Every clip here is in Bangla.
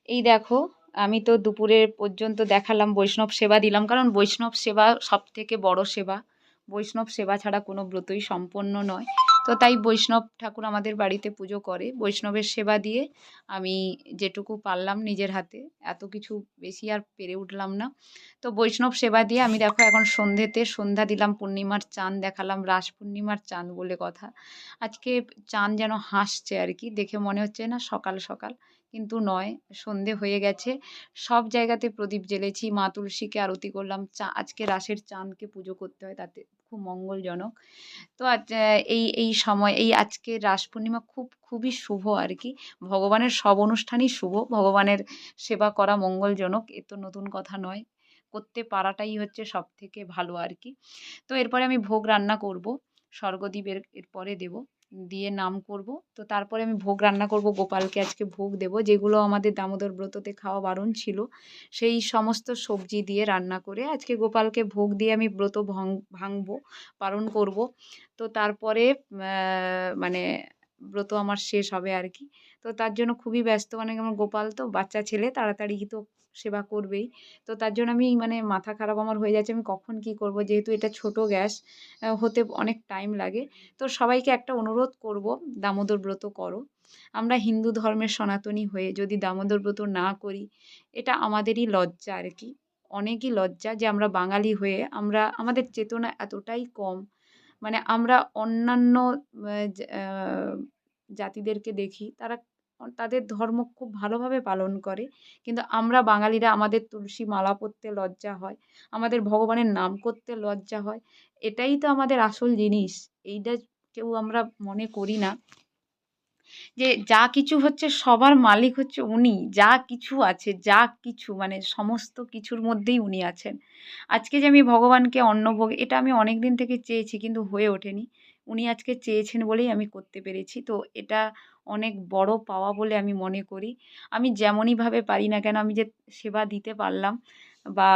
এই দেখো, আমি তো দুপুরের পর্যন্ত দেখালাম, বৈষ্ণব সেবা দিলাম, কারণ বৈষ্ণব সেবা সবথেকে বড় সেবা। বৈষ্ণব সেবা ছাড়া কোনো ব্রতই সম্পন্ন নয়। তো তাই বৈষ্ণব ঠাকুর আমাদের বাড়িতে পুজো করে। বৈষ্ণবের সেবা দিয়ে আমি যেটুকু পারলাম নিজের হাতে, এত কিছু বেশি আর পেরে উঠলাম না। তো বৈষ্ণব সেবা দিয়ে আমি দেখো এখন সন্ধেতে সন্ধ্যা দিলাম, পূর্ণিমার চাঁদ দেখালাম, রাস পূর্ণিমার চাঁদ বলে কথা। আজকে চাঁদ যেন হাসছে আর কি, দেখে মনে হচ্ছে না সকাল সকাল, কিন্তু নয়, সন্ধে হয়ে গেছে। সব জায়গাতে প্রদীপ জ্বেলেছি, মা তুলসীকে আরতি করলাম। আজকে রাসের চাঁদকে পুজো করতে হয়, তাতে খুব মঙ্গলজনক। তো আজ এই সময়, এই আজকের রাস পূর্ণিমা খুবই শুভ আর কি। ভগবানের সব অনুষ্ঠানই শুভ, ভগবানের সেবা করা মঙ্গলজনক, এ তো নতুন কথা নয়। করতে পারাটাই হচ্ছে সব থেকে ভালো আর কি। তো এরপরে আমি ভোগ রান্না করব, স্বর্গদ্বীপ এরপরে দেব, দিয়ে নাম করব। তো তারপরে আমি ভোগ রান্না করব, গোপালকে আজকে ভোগ দেব, যেগুলো আমাদের দামোদর ব্রততে খাওয়া বারণ ছিল, সেই সমস্ত সবজি দিয়ে রান্না করে আজকে গোপালকে ভোগ দিয়ে আমি ব্রত ভাঙবো, পালন করব। তো তারপরে মানে ব্রত আমার শেষ হবে আর কি। তো তার জন্য খুবই ব্যস্ত, মানে আমার গোপাল তো বাচ্চা ছেলে, তাড়াতাড়ি তো সেবা করবেই। তো তার জন্য আমি মানে মাথা খারাপ আমার হয়ে যাচ্ছে, আমি কখন কি করব, যেহেতু এটা ছোট গ্যাস, হতে অনেক টাইম লাগে। তো সবাইকে একটা অনুরোধ করব, দামোদর ব্রত করো। আমরা হিন্দু ধর্মের সনাতনী হয়ে যদি দামোদর ব্রত না করি, এটা আমাদেরই লজ্জা আর কি। অনেকই লজ্জা যে আমরা বাঙালি হয়ে আমাদের চেতনা এতটাই কম। মানে আমরা অন্যান্য জাতিদেরকে দেখি, তারা তাদের ধর্ম খুব ভালোভাবে পালন করে, কিন্তু আমরা বাঙালিরা, আমাদের তুলসী মালা পরতে লজ্জা হয়, আমাদের ভগবানের নাম করতে লজ্জা হয়। এটাই তো আমাদের আসল জিনিস। এইটা কেউ আমরা মনে করি না যে যা কিছু হচ্ছে সবার মালিক হচ্ছে উনি। যা কিছু আছে, যা কিছু মানে সমস্ত কিছুর মধ্যেই উনি আছেন। আজকে যে আমি ভগবানকে অন্নভোগ, এটা আমি অনেক দিন থেকে চেয়েছি কিন্তু হয়ে ওঠেনি। উনি আজকে চেয়েছেন বলেই আমি করতে পেরেছি। তো এটা অনেক বড় পাওয়া বলে আমি মনে করি। আমি যেমনইভাবে পারি না কেন, আমি যে সেবা দিতে পারলাম, বা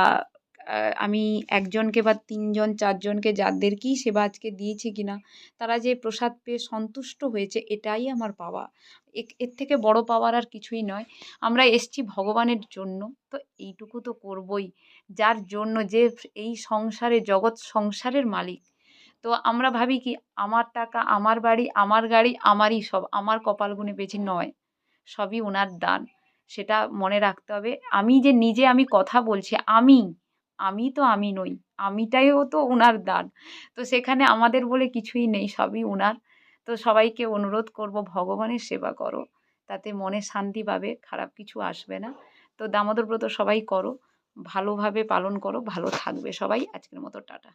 আমি একজনকে বা ৩ জন ৪ জনকে যাদেরকেই সেবা আজকে দিয়েছি কিনা, তারা যে প্রসাদ পেয়ে সন্তুষ্ট হয়েছে, এটাই আমার পাওয়া। এর থেকে বড় পাওয়ার আর কিছুই নয়। আমরা এসছি ভগবানের জন্য, তো এইটুকু তো করবই। যার জন্য, যে এই সংসারে, জগৎ সংসারের মালিক। তো আমরা ভাবি কি, আমার টাকা, আমার বাড়ি, আমার গাড়ি, আমারই সব, আমার কপাল গুনে বেঁচে নয়, সবই ওনার দান। সেটা মনে রাখতে হবে। আমি যে নিজে আমি কথা বলছি, আমি তো আমি নই। আমিটাও তো উনার দান। তো সেখানে আমাদের বলে কিছুই নেই, সবই উনার। তো সবাইকে অনুরোধ করব, ভগবানের সেবা করো। তাতে মনে শান্তি পাবে, খারাপ কিছু আসবে না। তো দামোদর ব্রত সবাই করো, ভালোভাবে পালন করো, ভালো থাকবে সবাই। আজকের মতো টাটা।